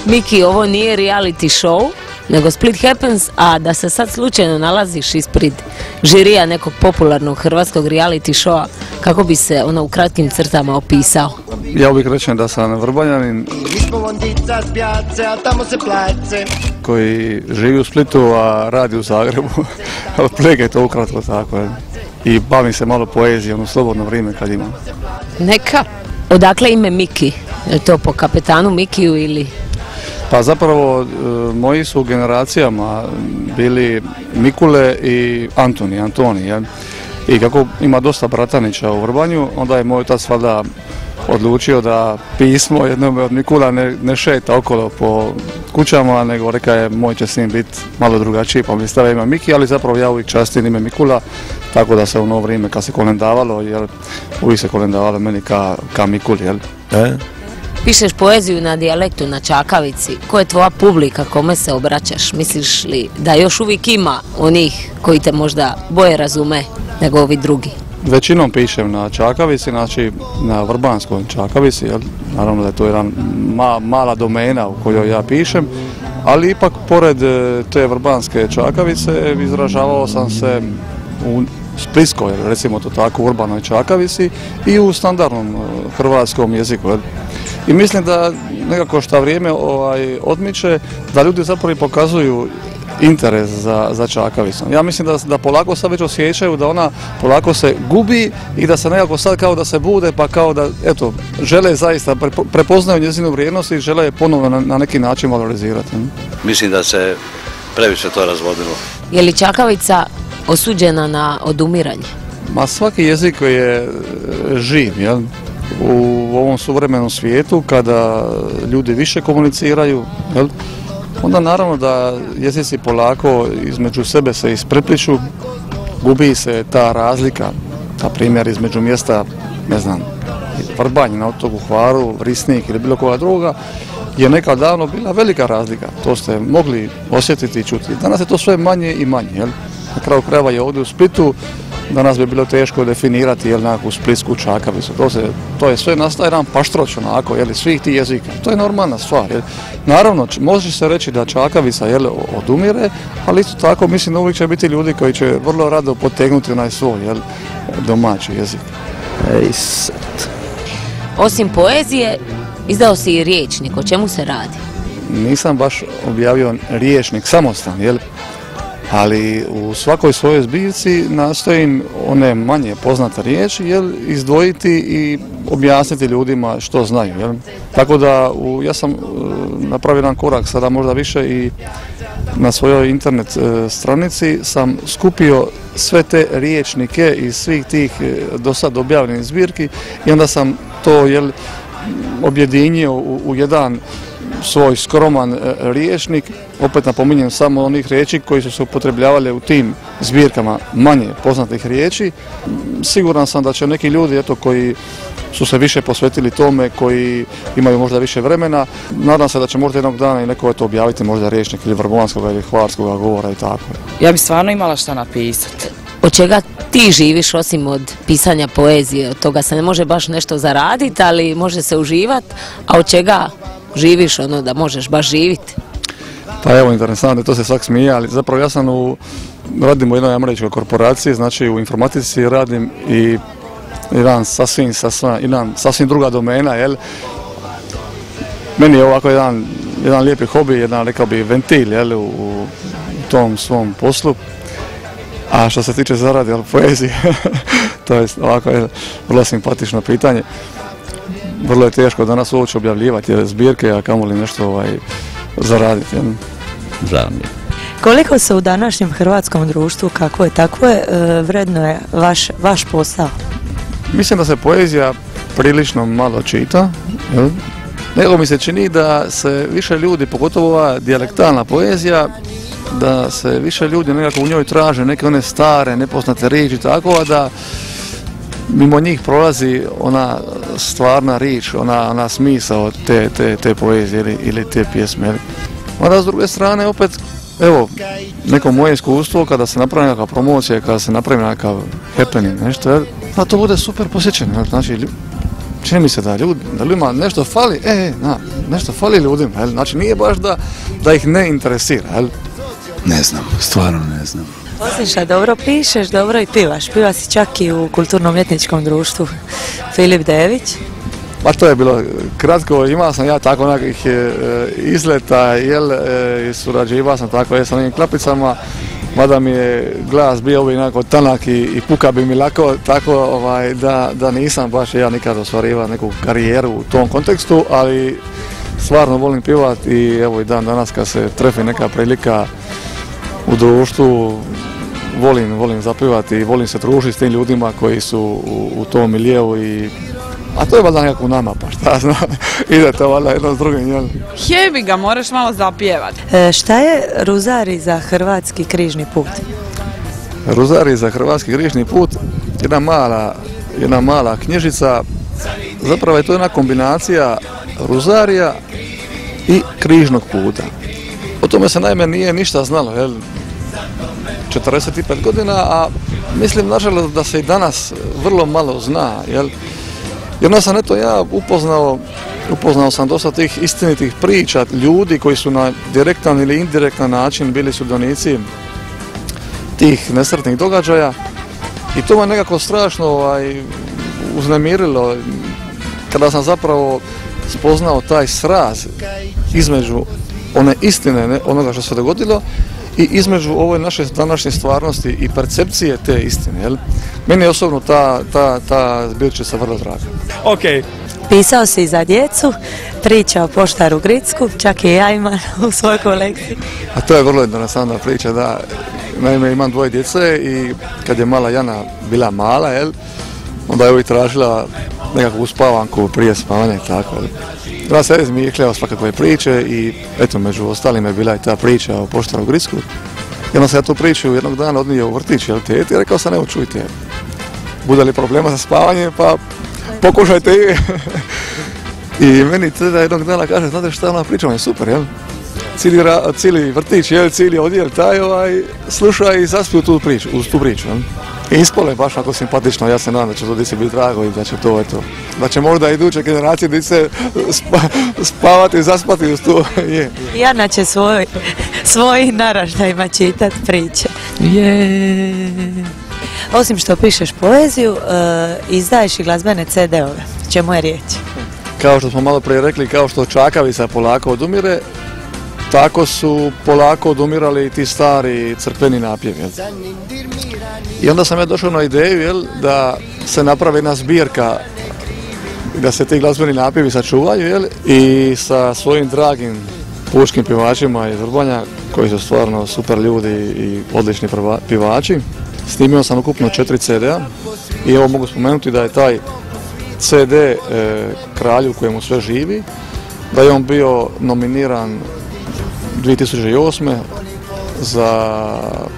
Miki, ovo nije reality show, nego Split Happens, a da se sad slučajno nalaziš ispred žirija nekog popularnog hrvatskog reality showa, kako bi se ono u kratkim crtama opisao? Ja uvijek rečem da sam Vrbanjanin koji živi u Splitu, a radi u Zagrebu. Otprilike je to ukratko tako. I bavim se malo poezijom u slobodno vrijeme kad imam. Neka. Odakle ime Miki? Je to po kapetanu Mikiju ili? Pa zapravo moji su generacijama bili Mikule i Antoni. I kako ima dosta bratanića u Vrbanju, onda je moj otac valjda odlučio da pismo jednome od Mikula ne šeta okolo po kućama, nego reka je moj će sin biti malo drugačiji, pa mi stavio ime Miki, ali zapravo ja uvijek častim ime Mikula, tako da se u novo vrijeme kad se kolendavalo, jer uvijek se kolendavalo meni ka Mikuli, jel? Pišeš poeziju na dijalektu, na čakavici. Ko je tvoja publika, kome se obraćaš? Misliš li da još uvijek ima onih koji te možda bolje razume nego ovi drugi? Većinom pišem na čakavici, znači na vrbanskoj čakavici, jel? Naravno da je to jedan mala domena u kojoj ja pišem, ali ipak pored te vrbanske čakavice izražavao sam se u splitskoj, recimo to tako, urbanoj čakavici i u standardnom hrvatskom jeziku. Jel? I mislim da nekako što vrijeme odmiče, da ljudi zapravo pokazuju interes za čakavicom. Ja mislim da polako sad već osjećaju da ona polako se gubi i da se nekako sad kao da se bude, pa kao da, eto, žele zaista, prepoznaju njezinu vrijednost i žele je ponovno na neki način valorizirati. Mislim da se previše to razvodilo. Je li čakavica osuđena na odumiranje? Ma svaki jezik je živ, jel? U ovom suvremenom svijetu kada ljudi više komuniciraju, jel? Onda naravno da jezici polako između sebe se isprepliču, gubi se ta razlika, na primjer između mjesta, ne znam, Vrbanj na otoku Hvaru, Risnik ili bilo koga druga, je nekad davno bila velika razlika. To ste mogli osjetiti i čuti. Danas je to sve manje i manje, jel? Na kraju krajeva je ovdje u Splitu, danas bi bilo teško definirati nekakvu splitsku čakavicu. To je sve nastaje jedan paštroć onako, jel, svih tih jezika. To je normalna stvar. Jel. Naravno, može se reći da čakavica odumire, ali isto tako mislim da uvijek će biti ljudi koji će vrlo rado potegnuti onaj svoj, jel, domaći jezik. Osim poezije, izdao si i riječnik. O čemu se radi? Nisam baš objavio riječnik samostan, jel? Ali u svakoj svojoj zbirci nastojim one manje poznate riječi, jel, izdvojiti i objasniti ljudima što znaju. Jel. Tako da ja sam napravio jedan korak sada možda više i na svojoj internet stranici sam skupio sve te riječnike iz svih tih do sad objavljenih zbirki i onda sam to, jel, objedinio u jedan svoj skroman riječnik, opet napominjem samo onih riječi koji su se upotrebljavali u tim zbirkama manje poznatih riječi. Siguran sam da će neki ljudi, eto, koji su se više posvetili tome, koji imaju možda više vremena, nadam se da će možda jednog dana i neko to objaviti, možda riječnik ili vrbanskog ili hvarskog govora i tako. Ja bi stvarno imala šta napisati. Od čega ti živiš osim od pisanja poezije? Od toga se ne može baš nešto zaraditi, ali može se uživati, a od čega živiš ono da možeš baš živjeti? Pa evo, interesantno, to se svak smije, ali zapravo ja sam radim u jednoj američkoj korporaciji, znači u informatici radim i jedan sasvim druga domena, jel? Meni je ovako jedan lijepi hobi, jedan, rekao bi, ventil, jel, u tom svom poslu. A što se tiče zarade, jel, poezije, to je ovako vrlo simpatično pitanje. Vrlo je teško danas uopće objavljivati zbirke, a kamoli nešto zaraditi. Žao mi je. Koliko se u današnjem hrvatskom društvu, kako je, vredno je vaš posao? Mislim da se poezija prilično malo čita. Jel? Nego mi se čini da se više ljudi, pogotovo ova dijalektalna poezija, da se više ljudi nekako u njoj traže neke one stare, nepoznate riječi, tako da mimo njih prolazi ona stvarna riječ, ona smisao te poezije ili te pjesme. Onda s druge strane opet, evo, neko moje iskustvo kada se napravi neka promocija, kada se napravi nekakav happening, nešto, da to bude super posjećeno. Znači, čini mi se da ljudima nešto fali, nešto fali ljudima, jel? Znači nije baš da ih ne interesira, jel? Ne znam, stvarno ne znam. Osim što dobro pišeš, dobro i pivaš. Piva si čak i u kulturno-umjetničkom društvu Filip Dević. Pa to je bilo kratko, imao sam ja tako nekih izleta, jel, i surađivao sam tako sa onim klapicama, mada mi je glas bio uvijek nekako tanak i puka bi mi lako, tako da nisam baš ja nikad ostvarivao neku karijeru u tom kontekstu, ali stvarno volim pivati i evo i dan danas kad se trefi neka prilika u društvu, volim zapivati i volim se družiti s tim ljudima koji su u tom miljeu a to je valjda nekako u nama, pa šta znam, ide to valjda jedno s drugim, jel? Jebi ga, moraš malo zapjevati. Šta je Ruzari za Hrvatski križni put? Ruzari za Hrvatski križni put, jedna mala knjižica, zapravo je to jedna kombinacija Ruzarija i križnog puta. O tome se naime nije ništa znalo, jel? 45 godina, a mislim nažalost da se i danas vrlo malo zna, jel? Jer sam ja upoznao sam dosta tih istinitih priča, ljudi koji su na direktan ili indirektan način bili sudionici tih nesretnih događaja i to me nekako strašno uznemirilo kada sam zapravo spoznao taj sraz između one istine, onoga što se dogodilo i između ove naše današnje stvarnosti i percepcije te istine. Jel? Meni je osobno ta zbirčica vrlo draga. Okay. Pisao si i za djecu, priča o poštaru Gricku, čak i ja imam u svojoj kolekciji. A to je vrlo interesantna priča, da. Naime, imam 2 djece i kad je mala Jana bila mala, jel, onda je uvijek tražila nekakvu uspavanku prije spavanja i tako. Ja se izmišljao svakakve priče i eto, među ostalim je bila i ta priča o poštaru Gricku. I onda sam ja tu priču jednog dana odnio u vrtić, jel, teti, i rekao sam, evo čujte, bude li problema sa spavanjem, pa pokušajte i... I meni tada jednog dana kaže, znate šta ona priča, on je super, jel? Cijeli vrtić, jel, cijeli odjel, taj sluša i zaspiju uz tu priču, jel? I ispalo je baš ako simpatično, ja se nadam da će to djeci biti drago i da će to, eto, da će možda iduće generacije djece spavati i zaspati uz to. Jana će svoj naraštajima čitati priče. Osim što pišeš poeziju, izdaješ i glazbene CD-ove. Čemu je riječ? Kao što smo malo prije rekli, kao što čakavica polako odumire, tako su polako odumirali i ti stari crkveni napjevi. Jel? I onda sam ja došao na ideju, jel, da se napravi jedna zbirka, da se ti glazbeni napjevi sačuvaju, jel, i sa svojim dragim pučkim pjevačima iz Vrbanja, koji su stvarno super ljudi i odlični pjevači. Snimio sam ukupno 4 CD-a i evo mogu spomenuti da je taj CD Kralju u kojemu sve živi, da je on bio nominiran 2008. za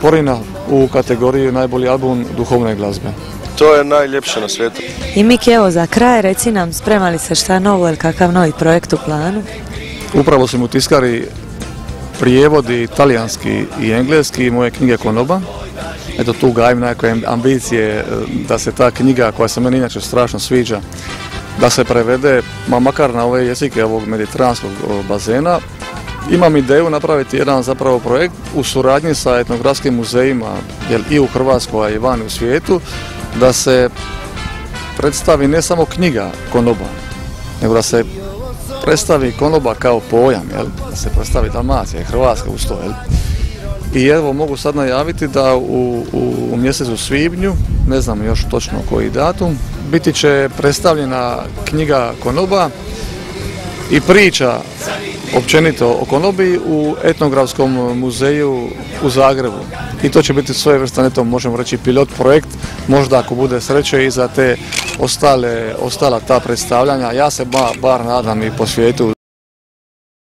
Porina u kategoriji najbolji album duhovne glazbe. To je najljepše na svijetu. I Miki, evo za kraj, reci nam, sprema li se šta novo ili kakav novi projekt u planu? Upravo sam u tiskari prijevodi talijanski i engleski moje knjige Konoba. Eto, tu gajim nekakve ambicije da se ta knjiga, koja se meni inače strašno sviđa, da se prevede, makar na ove jezike ovog mediteranskog bazena. Imam ideju napraviti jedan zapravo projekt u suradnji sa etnografskim muzejima, jer i u Hrvatskoj, a i van u svijetu, da se predstavi ne samo knjiga Konoba, nego da se predstavi konoba kao pojam, jel? Da se predstavi Dalmacija i Hrvatska uz to. Jel? I evo mogu sad najaviti da u mjesecu svibnju, ne znam još točno koji datum, biti će predstavljena knjiga Konoba i priča općenito o konobi u etnografskom muzeju u Zagrebu. I to će biti svojevrstan, eto, možemo reći, pilot projekt, možda ako bude sreće i za te ostala ta predstavljanja. Ja se bar nadam i po svijetu.